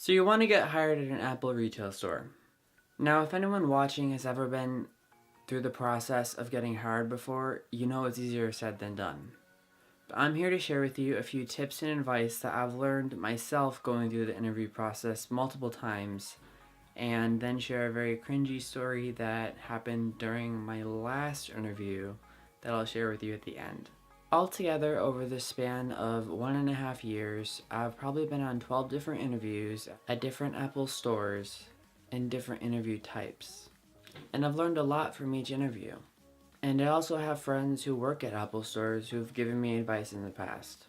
So you want to get hired at an Apple retail store. Now, if anyone watching has ever been through the process of getting hired before, you know it's easier said than done. But I'm here to share with you a few tips and advice that I've learned myself going through the interview process multiple times, and then share a very cringy story that happened during my last interview that I'll share with you at the end. Altogether, over the span of 1.5 years, I've probably been on 12 different interviews at different Apple stores and different interview types. And I've learned a lot from each interview. And I also have friends who work at Apple stores who've given me advice in the past.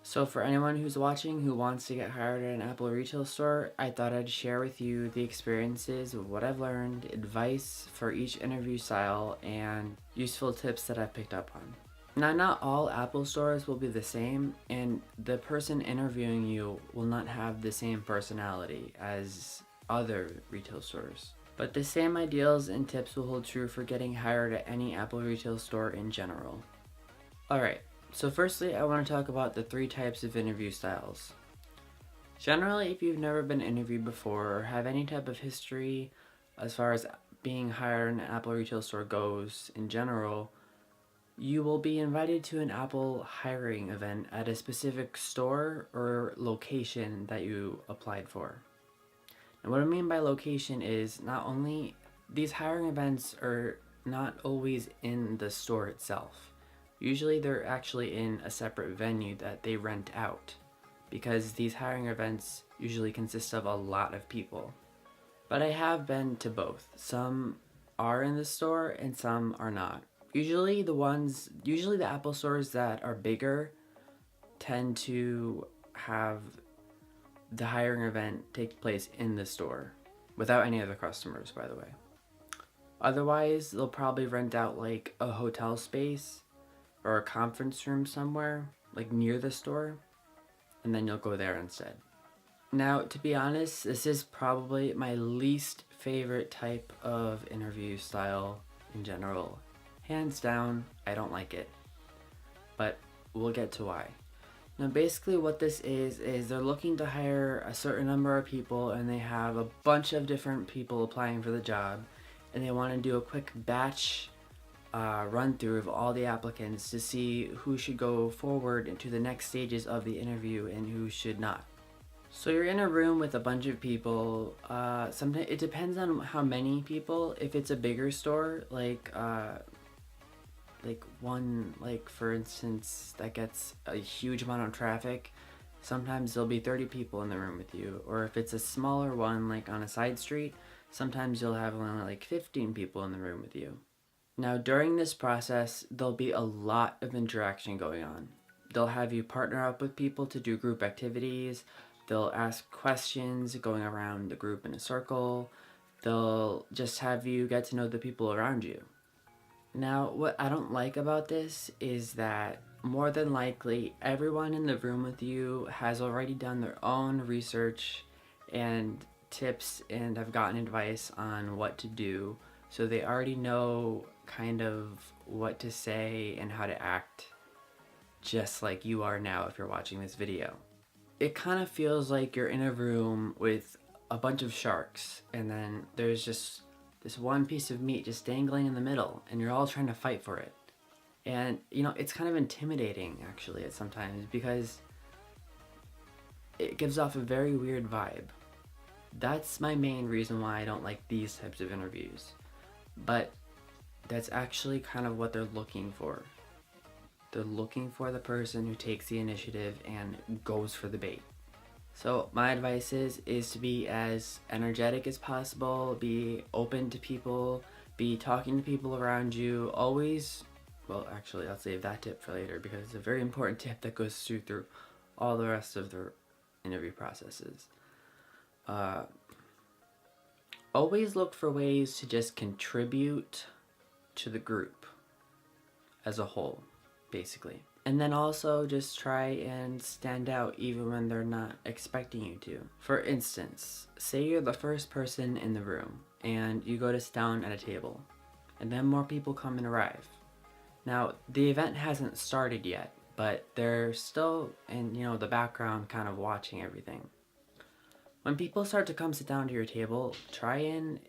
So for anyone who's watching who wants to get hired at an Apple retail store, I thought I'd share with you the experiences of what I've learned, advice for each interview style, and useful tips that I've picked up on. Now, not all Apple stores will be the same, and the person interviewing you will not have the same personality as other retail stores. But the same ideals and tips will hold true for getting hired at any Apple retail store in general. Alright, so firstly I want to talk about the 3 types of interview styles. Generally, if you've never been interviewed before or have any type of history as far as being hired at an Apple retail store goes in general, you will be invited to an Apple hiring event at a specific store or location that you applied for. And what I mean by location is not only these hiring events are not always in the store itself. Usually they're actually in a separate venue that they rent out, because these hiring events usually consist of a lot of people. But I have been to both. Some are in the store and some are not. Usually the Apple stores that are bigger tend to have the hiring event take place in the store without any other customers, by the way. Otherwise, they'll probably rent out like a hotel space or a conference room somewhere, like near the store, and then you'll go there instead. Now, to be honest, this is probably my least favorite type of interview style in general. Hands down, I don't like it. But we'll get to why. Now basically what this is they're looking to hire a certain number of people, and they have a bunch of different people applying for the job, and they want to do a quick batch run through of all the applicants to see who should go forward into the next stages of the interview and who should not. So you're in a room with a bunch of people. Sometimes it depends on how many people. If it's a bigger store, one, for instance, that gets a huge amount of traffic, sometimes there'll be 30 people in the room with you. Or if it's a smaller one, like on a side street, sometimes you'll have only like 15 people in the room with you. Now during this process, there'll be a lot of interaction going on. They'll have you partner up with people to do group activities. They'll ask questions going around the group in a circle. They'll just have you get to know the people around you. Now, what I don't like about this is that more than likely everyone in the room with you has already done their own research and tips and have gotten advice on what to do, so they already know kind of what to say and how to act, just like you are now if you're watching this video. It kind of feels like you're in a room with a bunch of sharks, and then there's just this one piece of meat just dangling in the middle, and you're all trying to fight for it. And it's kind of intimidating actually at sometimes, because it gives off a very weird vibe. That's my main reason why I don't like these types of interviews. But that's actually kind of what they're looking for. They're looking for the person who takes the initiative and goes for the bait. So my advice is to be as energetic as possible, be open to people, be talking to people around you, always, well actually I'll save that tip for later because it's a very important tip that goes through all the rest of the interview processes. Always look for ways to just contribute to the group as a whole, basically. And then also just try and stand out even when they're not expecting you to. For instance, say you're the first person in the room and you go to sit down at a table, and then more people come and arrive. Now, the event hasn't started yet, but they're still in, the background kind of watching everything. When people start to come sit down to your table, try and,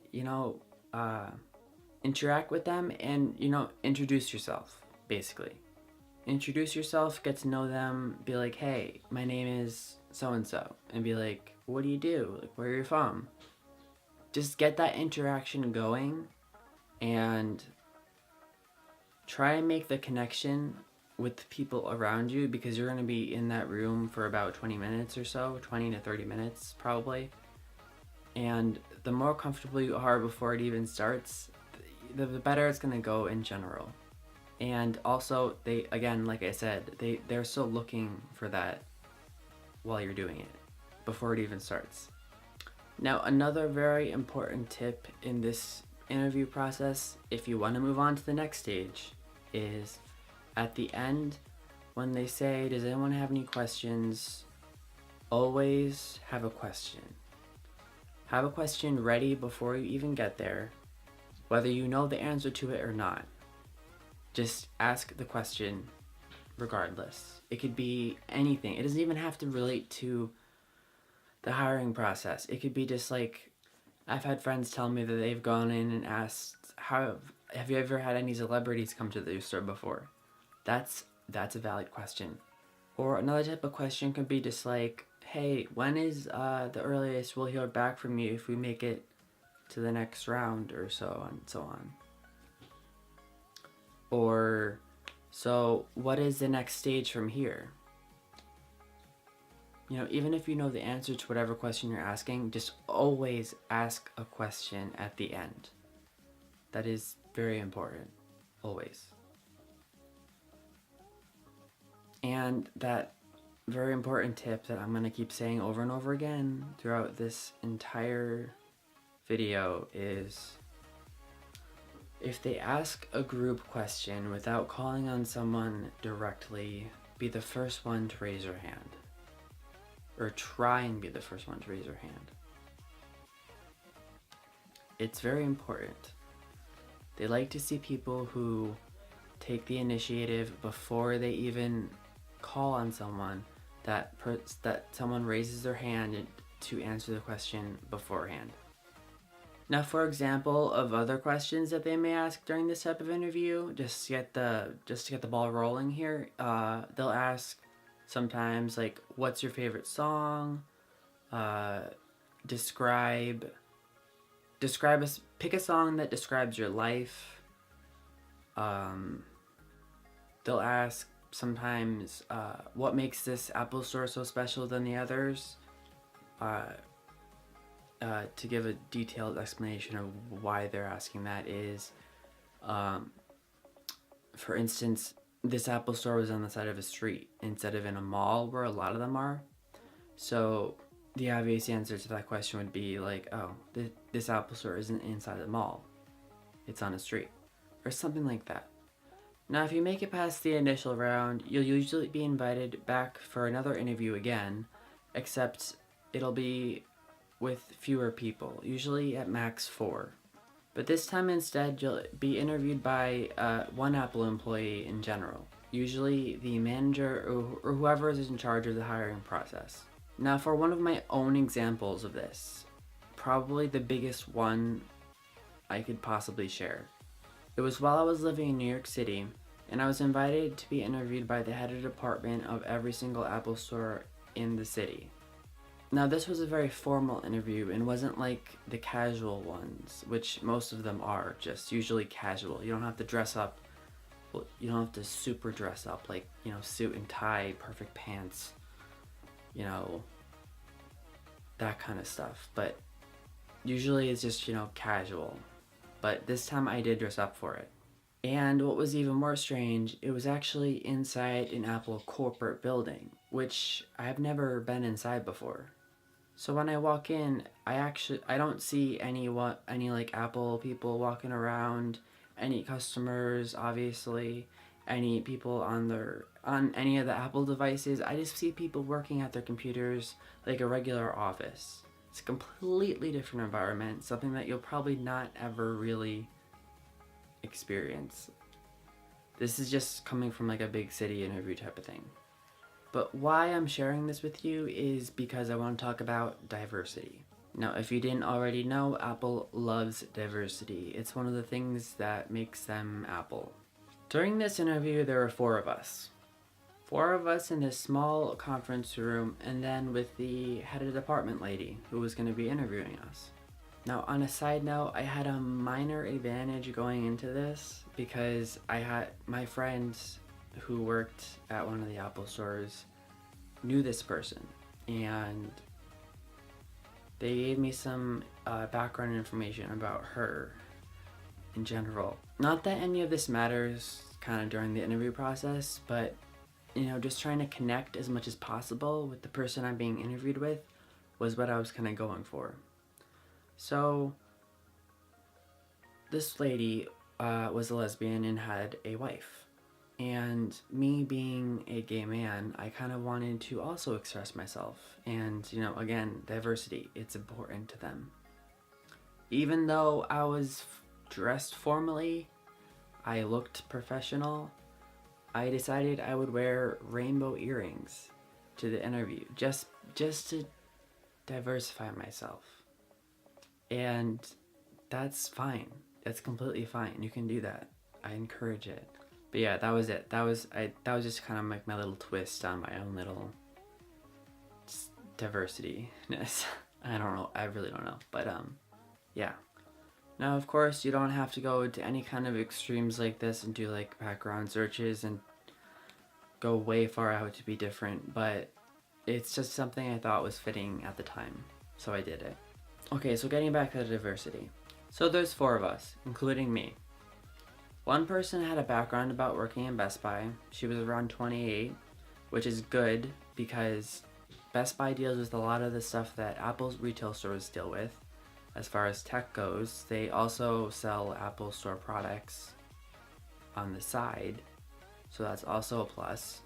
interact with them and, introduce yourself, basically. Introduce yourself, get to know them, be like, hey, my name is so-and-so, and be like, what do you do? Like, where are you from? Just get that interaction going and try and make the connection with the people around you, because you're going to be in that room for about 20 minutes or so, 20 to 30 minutes probably. And the more comfortable you are before it even starts, the better it's going to go in general. And also, they, again, like I said, they're still looking for that while you're doing it, before it even starts. Now, another very important tip in this interview process, if you want to move on to the next stage, is at the end, when they say, does anyone have any questions, always have a question. Have a question ready before you even get there, whether you know the answer to it or not. Just ask the question regardless. It could be anything. It doesn't even have to relate to the hiring process. It could be just like, I've had friends tell me that they've gone in and asked, have you ever had any celebrities come to the store before? That's a valid question. Or another type of question could be just like, hey, when is the earliest we'll hear back from you if we make it to the next round, or so and so on. Or, so what is the next stage from here? Even if you know the answer to whatever question you're asking, just always ask a question at the end. That is very important, always. And that very important tip that I'm going to keep saying over and over again throughout this entire video is, if they ask a group question without calling on someone directly, be the first one to raise your hand. Or try and be the first one to raise your hand. It's very important. They like to see people who take the initiative before they even call on someone, that someone raises their hand to answer the question beforehand. Now, for example of other questions that they may ask during this type of interview, just to get the ball rolling here, they'll ask sometimes like, what's your favorite song? Pick a song that describes your life. They'll ask sometimes, what makes this Apple store so special than the others? To give a detailed explanation of why they're asking that is, for instance, this Apple store was on the side of a street instead of in a mall where a lot of them are. So the obvious answer to that question would be like, oh, this Apple store isn't inside the mall. It's on a street. Or something like that. Now, if you make it past the initial round, you'll usually be invited back for another interview again, except it'll be with fewer people, usually at max 4. But this time instead, you'll be interviewed by one Apple employee in general, usually the manager or whoever is in charge of the hiring process. Now, for one of my own examples of this, probably the biggest one I could possibly share. It was while I was living in New York City, and I was invited to be interviewed by the head of department of every single Apple store in the city. Now, this was a very formal interview and wasn't like the casual ones, which most of them are, just usually casual. You don't have to dress up, you don't have to super dress up, like, suit and tie, perfect pants, that kind of stuff. But usually it's just, casual. But this time I did dress up for it. And what was even more strange, it was actually inside an Apple corporate building, which I've never been inside before. So when I walk in, I don't see any like Apple people walking around, any customers, obviously, any people on any of the Apple devices. I just see people working at their computers like a regular office. It's a completely different environment, something that you'll probably not ever really experience. This is just coming from like a big city interview type of thing. But why I'm sharing this with you is because I want to talk about diversity. Now, if you didn't already know, Apple loves diversity. It's one of the things that makes them Apple. During this interview, there were four of us. Four of us in this small conference room, and then with the head of department lady who was going to be interviewing us. Now, on a side note, I had a minor advantage going into this because I had my friends who worked at one of the Apple stores knew this person, and they gave me some background information about her in general. Not that any of this matters kind of during the interview process, but just trying to connect as much as possible with the person I'm being interviewed with was what I was kind of going for. So this lady was a lesbian and had a wife. And me being a gay man, I kind of wanted to also express myself. And, again, diversity, it's important to them. Even though I was dressed formally, I looked professional, I decided I would wear rainbow earrings to the interview, just to diversify myself. And that's fine. That's completely fine. You can do that. I encourage it. But yeah, that was it. That was just kind of like my little twist on my own little diversity-ness. I don't know. I really don't know. But yeah. Now, of course, you don't have to go to any kind of extremes like this and do like background searches and go way far out to be different. But it's just something I thought was fitting at the time, so I did it. Okay, so getting back to the diversity. So there's four of us, including me. One person had a background about working in Best Buy. She was around 28, which is good because Best Buy deals with a lot of the stuff that Apple's retail stores deal with. As far as tech goes, they also sell Apple Store products on the side, so that's also a plus.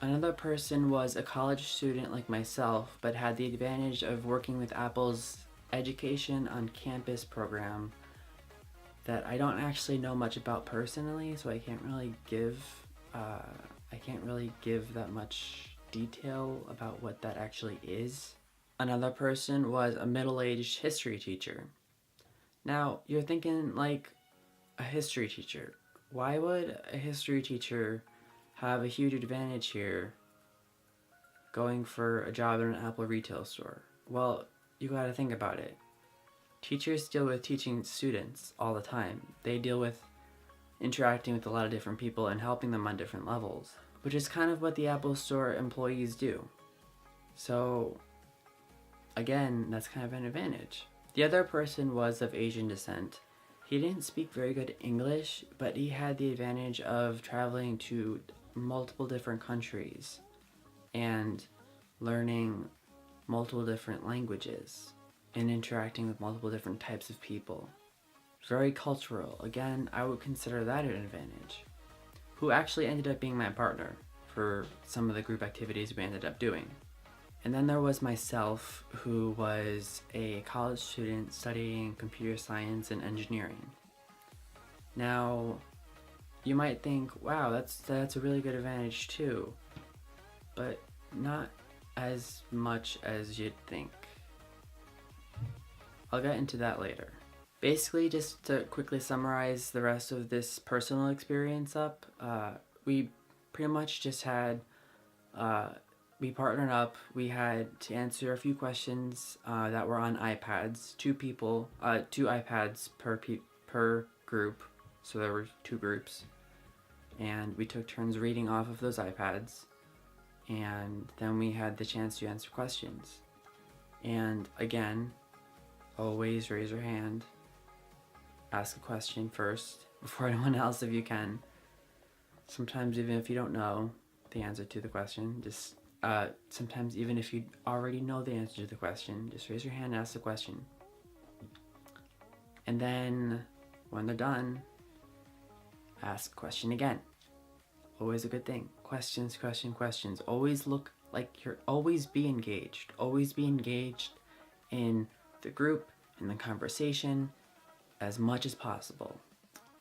Another person was a college student like myself, but had the advantage of working with Apple's education on campus program that I don't actually know much about personally, so I can't really give that much detail about what that actually is. Another person was a middle-aged history teacher. Now, you're thinking, like, a history teacher. Why would a history teacher have a huge advantage here going for a job in an Apple retail store? Well, you gotta think about it. Teachers deal with teaching students all the time. They deal with interacting with a lot of different people and helping them on different levels, which is kind of what the Apple Store employees do. So, again, that's kind of an advantage. The other person was of Asian descent. He didn't speak very good English, but he had the advantage of traveling to multiple different countries and learning multiple different languages and interacting with multiple different types of people. Very cultural. Again, I would consider that an advantage. Who actually ended up being my partner for some of the group activities we ended up doing. And then there was myself, who was a college student studying computer science and engineering. Now, you might think, wow, that's a really good advantage too, but not as much as you'd think. I'll get into that later. Basically, just to quickly summarize the rest of this personal experience up, we pretty much just had, we partnered up. We had to answer a few questions that were on iPads. Two iPads per group, so there were two groups. And we took turns reading off of those iPads. And then we had the chance to answer questions. And again, always raise your hand. Ask a question first before anyone else if you can. Sometimes even if you don't know the answer to the question, just sometimes even if you already know the answer to the question, just raise your hand and ask the question. And then when they're done, ask the question again. Always a good thing. Questions. Always look like always be engaged. Always be engaged in the group, in the conversation, as much as possible.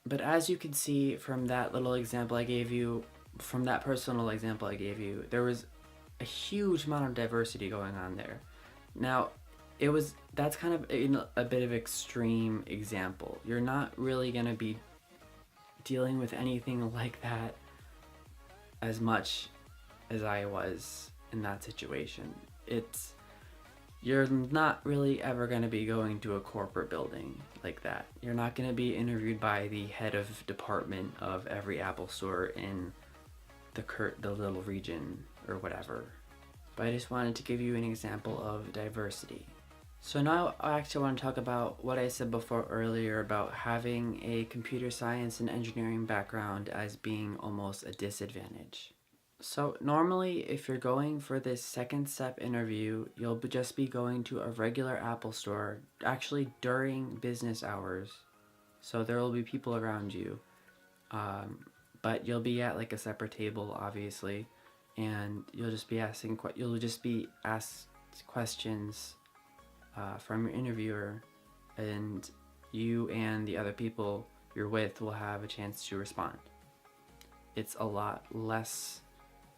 But as you can see from that little example I gave you, from that personal example I gave you, there was a huge amount of diversity going on there. Now, that's kind of a bit of extreme example. You're not really going to be dealing with anything like that as much as I was in that situation. You're not really ever going to be going to a corporate building like that. You're not going to be interviewed by the head of department of every Apple store in the little region or whatever. But I just wanted to give you an example of diversity. So now I actually want to talk about what I said before earlier about having a computer science and engineering background as being almost a disadvantage. So normally if you're going for this second step interview, you'll just be going to a regular Apple store, actually during business hours. So there will be people around you, but you'll be at like a separate table, obviously, and you'll just be asked questions from your interviewer, and you and the other people you're with will have a chance to respond. It's a lot less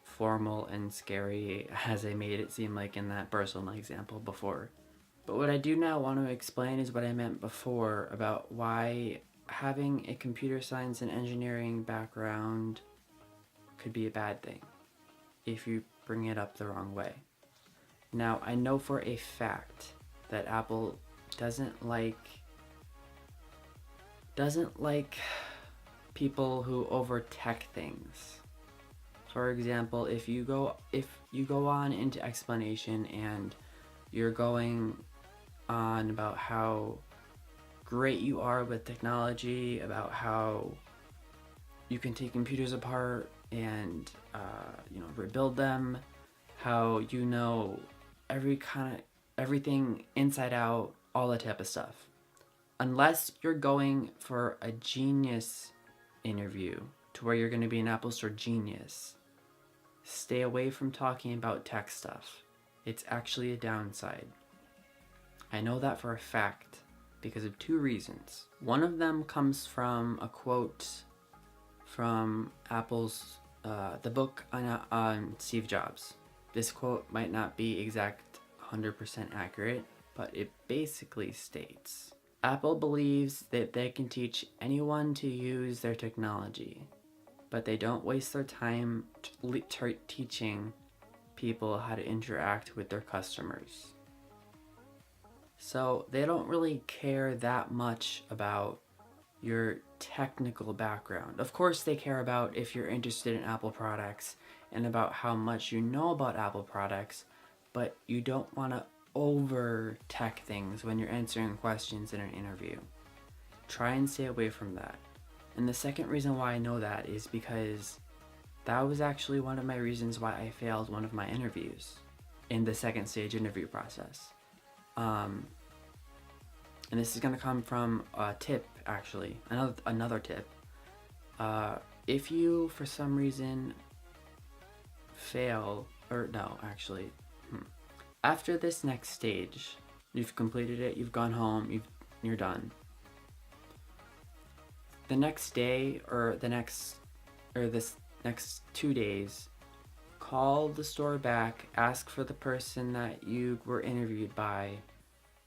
formal and scary as I made it seem like in that personal example before. But what I do now want to explain is what I meant before about why having a computer science and engineering background could be a bad thing if you bring it up the wrong way. Now, I know for a fact that Apple doesn't like people who over tech things. For example, if you go on into explanation and you're going on about how great you are with technology, about how you can take computers apart and rebuild them, how you know everything inside out, all that type of stuff. Unless you're going for a genius interview to where you're going to be an Apple Store genius, stay away from talking about tech stuff. It's actually a downside. I know that for a fact because of two reasons. One of them comes from a quote from Apple's the book on Steve Jobs. This quote might not be exact 100% accurate, but it basically states, Apple believes that they can teach anyone to use their technology, but they don't waste their time teaching people how to interact with their customers. So they don't really care that much about your technical background. Of course they care about if you're interested in Apple products and about how much you know about Apple products, but you don't want to over tech things when you're answering questions in an interview. Try and stay away from that. And the second reason why I know that is because that was actually one of my reasons why I failed one of my interviews in the second stage interview process. And this is going to come from a tip, actually, another tip. If you, for some reason, fail, or no, actually, after this next stage, you've completed it, you've gone home, you're done. The next day, or this next 2 days, call the store back, ask for the person that you were interviewed by,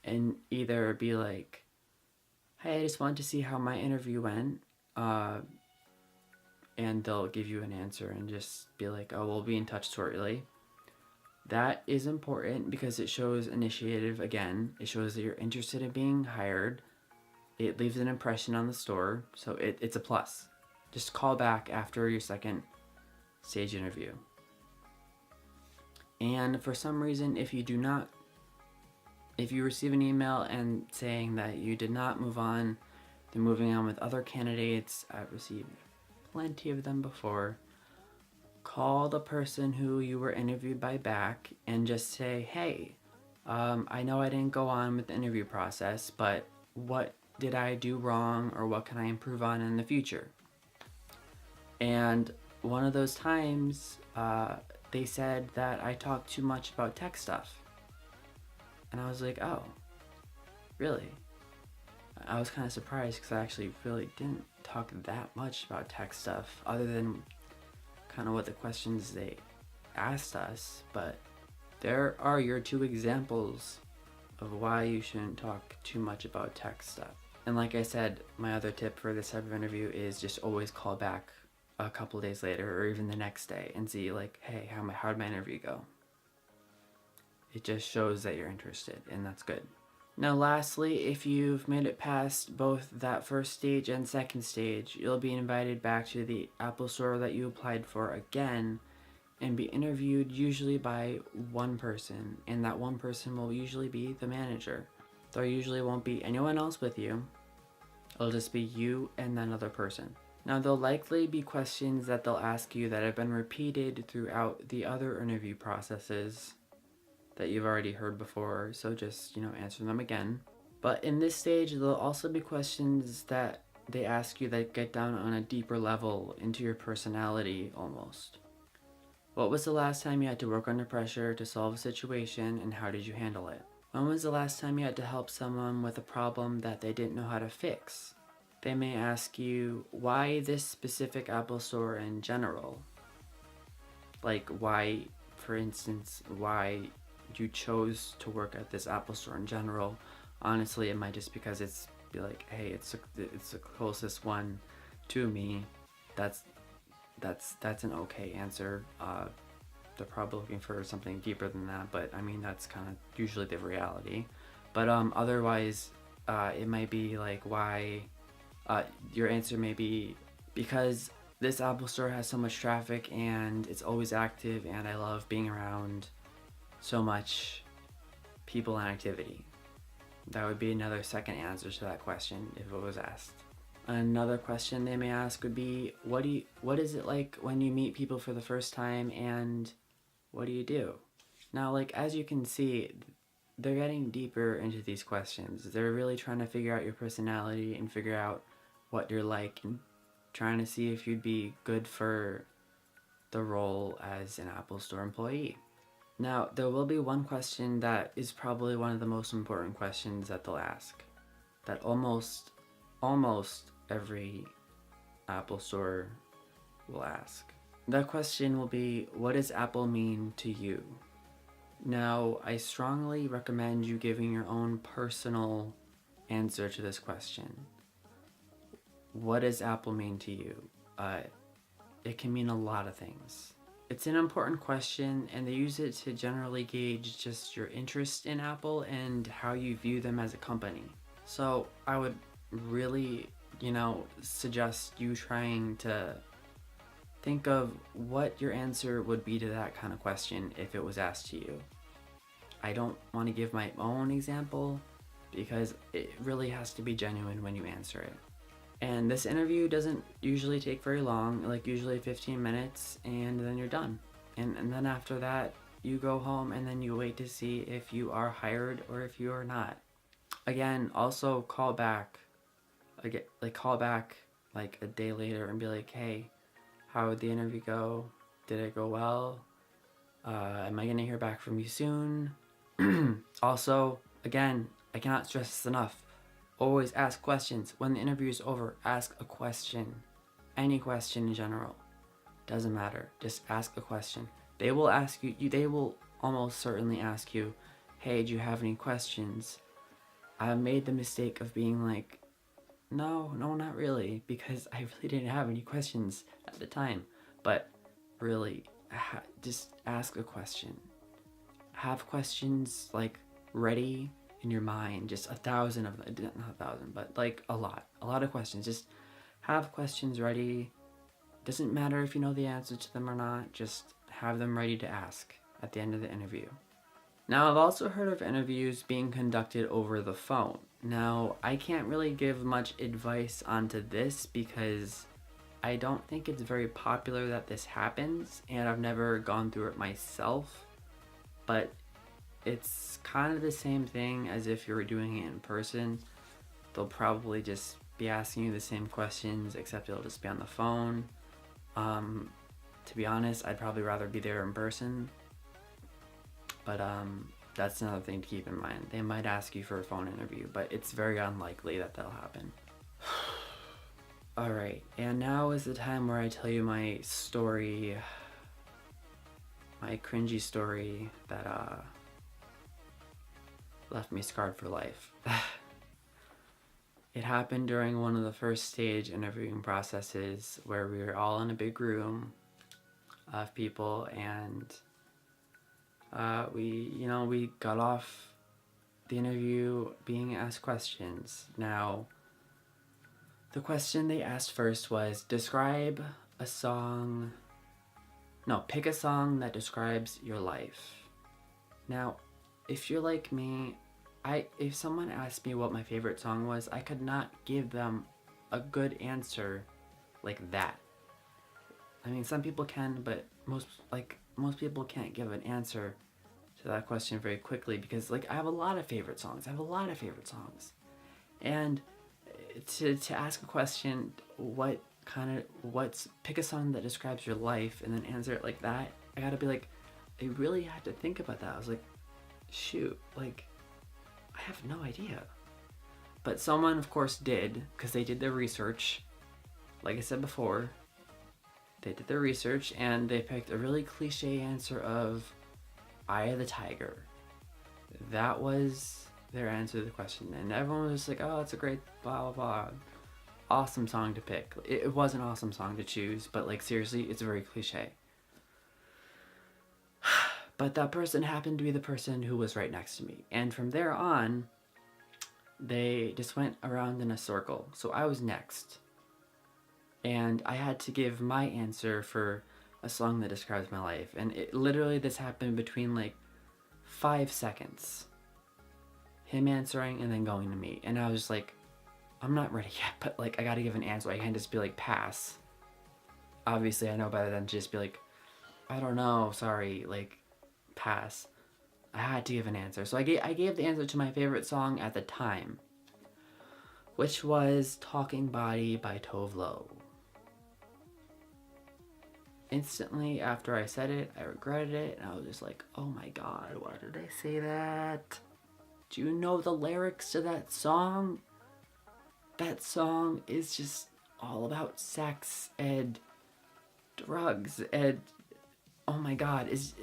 and either be like, hey, I just wanted to see how my interview went, and they'll give you an answer and just be like, oh, we'll be in touch shortly. That is important because it shows initiative again. It shows that you're interested in being hired. It leaves an impression on the store, so it's a plus. Just call back after your second stage interview. And for some reason, if you receive an email and saying that you did not move on, they're moving on with other candidates, I've received plenty of them before, call the person who you were interviewed by back and just say, hey, I know I didn't go on with the interview process, but what did I do wrong, or what can I improve on in the future? And one of those times, they said that I talked too much about tech stuff. And I was like, oh, really? I was kind of surprised because I actually really didn't talk that much about tech stuff other than kind of what the questions they asked us, but there are your 2 examples of why you shouldn't talk too much about tech stuff. And like I said, my other tip for this type of interview is just always call back a couple days later or even the next day and see like, hey, how'd my interview go? It just shows that you're interested, and that's good. Now lastly, if you've made it past both that first stage and second stage, you'll be invited back to the Apple Store that you applied for again and be interviewed usually by one person, and that one person will usually be the manager. There usually won't be anyone else with you. It'll just be you and that other person. Now there'll likely be questions that they'll ask you that have been repeated throughout the other interview processes that you've already heard before, so just, answer them again. But in this stage, there'll also be questions that they ask you that get down on a deeper level into your personality almost. What was the last time you had to work under pressure to solve a situation, and how did you handle it? When was the last time you had to help someone with a problem that they didn't know how to fix? They may ask you why this specific Apple Store in general. Like why, for instance, why you chose to work at this Apple Store in general. Honestly, it might just because be like, hey, it's the closest one to me. That's an okay answer. They're probably looking for something deeper than that, but I mean that's kind of usually the reality. But otherwise, it might be like why. Your answer may be because this Apple Store has so much traffic and it's always active, and I love being around so much people and activity. That would be another second answer to that question if it was asked. Another question they may ask would be, what is it like when you meet people for the first time, and what do you do? Now, like, as you can see, they're getting deeper into these questions. They're really trying to figure out your personality and figure out what you're like, and trying to see if you'd be good for the role as an Apple Store employee. Now, there will be one question that is probably one of the most important questions that they'll ask, that almost every Apple Store will ask. That question will be, what does Apple mean to you? Now, I strongly recommend you giving your own personal answer to this question. What does Apple mean to you? It can mean a lot of things. It's an important question, and they use it to generally gauge just your interest in Apple and how you view them as a company. So I would really, suggest you trying to think of what your answer would be to that kind of question if it was asked to you. I don't want to give my own example because it really has to be genuine when you answer it. And this interview doesn't usually take very long, like usually 15 minutes, and then you're done. And then after that, you go home and then you wait to see if you are hired or if you are not. Again, also call back like a day later and be like, hey, how did the interview go? Did it go well? Am I gonna hear back from you soon? Also, again, I cannot stress this enough. Always ask questions. When the interview is over, ask a question. Any question in general. Doesn't matter. Just ask a question. They will ask you, they will almost certainly ask you, hey, do you have any questions? I made the mistake of being like, no, not really, because I really didn't have any questions at the time. But really, just ask a question. Have questions like ready in your mind, just 1,000 of them, not 1,000, but like a lot of questions. Just have questions ready. Doesn't matter if you know the answer to them or not, just have them ready to ask at the end of the interview. Now, I've also heard of interviews being conducted over the phone. Now, I can't really give much advice onto this because I don't think it's very popular that this happens, and I've never gone through it myself, but it's kind of the same thing as if you were doing it in person. They'll probably just be asking you the same questions, except it'll just be on the phone. To be honest, I'd probably rather be there in person. But that's another thing to keep in mind. They might ask you for a phone interview, but it's very unlikely that that'll happen. Alright, and now is the time where I tell you my story my cringy story that left me scarred for life. It happened during one of the first stage interviewing processes where we were all in a big room of people, and we got off the interview being asked questions. Now, the question they asked first was, pick a song that describes your life. Now, if you're like me, if someone asked me what my favorite song was, I could not give them a good answer like that. I mean, some people can, but most people can't give an answer to that question very quickly, because I have a lot of favorite songs. And to ask a question, pick a song that describes your life and then answer it like that, I gotta be like, I really had to think about that. I was like, shoot, I have no idea. But someone, of course, did, because they did their research. Like I said before, they did their research and they picked a really cliche answer of Eye of the Tiger. That was their answer to the question, and everyone was just like, oh, it's a great blah blah blah, awesome song to pick. It was an awesome song to choose, but seriously, it's very cliche. But that person happened to be the person who was right next to me, and from there on, they just went around in a circle. So I was next, and I had to give my answer for a song that describes my life, and this happened between 5 seconds. Him answering and then going to me, and I was just like, I'm not ready yet, but I gotta give an answer. I can't just be pass. Obviously, I know better than to just be I don't know, sorry, pass. I had to give an answer, so I gave the answer to my favorite song at the time, which was Talking Body by Tove Lo. Instantly after I said it, I regretted it, and I was just like, oh my god, why did I say that? Do you know the lyrics to that song? That song is just all about sex and drugs, and oh my god, it's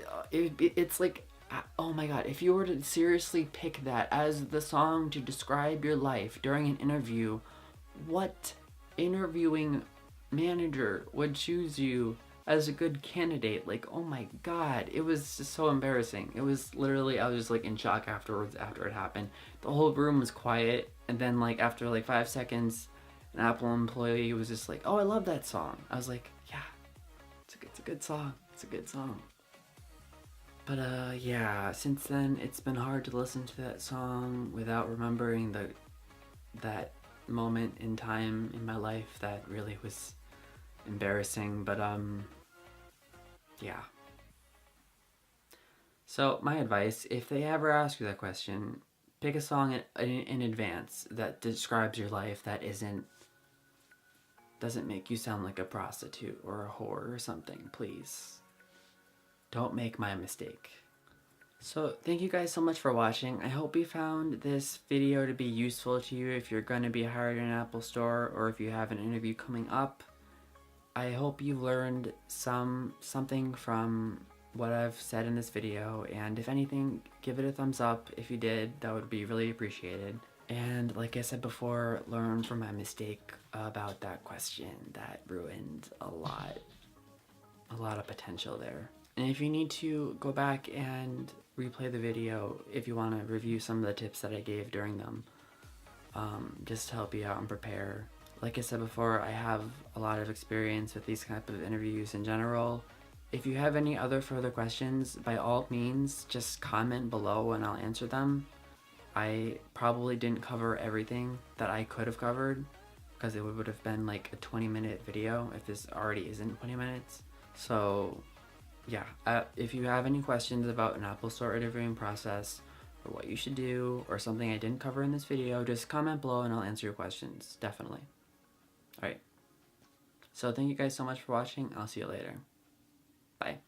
oh my god, if you were to seriously pick that as the song to describe your life during an interview, what interviewing manager would choose you as a good candidate? Oh my god, it was just so embarrassing. It was literally, I was just in shock afterwards after it happened. The whole room was quiet, and then after 5 seconds, an Apple employee was just like, oh, I love that song. I was like, yeah, it's a good song. It's a good song. But yeah, since then it's been hard to listen to that song without remembering that moment in time in my life that really was embarrassing. But yeah. So my advice, if they ever ask you that question, pick a song in advance that describes your life that doesn't make you sound like a prostitute or a whore or something, please. Don't make my mistake. So thank you guys so much for watching. I hope you found this video to be useful to you if you're going to be hired in an Apple store or if you have an interview coming up. I hope you learned something from what I've said in this video, and if anything, give it a thumbs up. If you did, that would be really appreciated. And like I said before, learn from my mistake about that question that ruined a lot of potential there. And if you need to go back and replay the video, if you want to review some of the tips that I gave during them, just to help you out and prepare. Like I said before, I have a lot of experience with these type of interviews in general. If you have any other further questions, by all means, just comment below and I'll answer them. I probably didn't cover everything that I could have covered, because it would have been a 20-minute video if this already isn't 20 minutes. So yeah, if you have any questions about an Apple Store interviewing process, or what you should do, or something I didn't cover in this video, just comment below and I'll answer your questions, definitely. Alright, so thank you guys so much for watching. I'll see you later. Bye.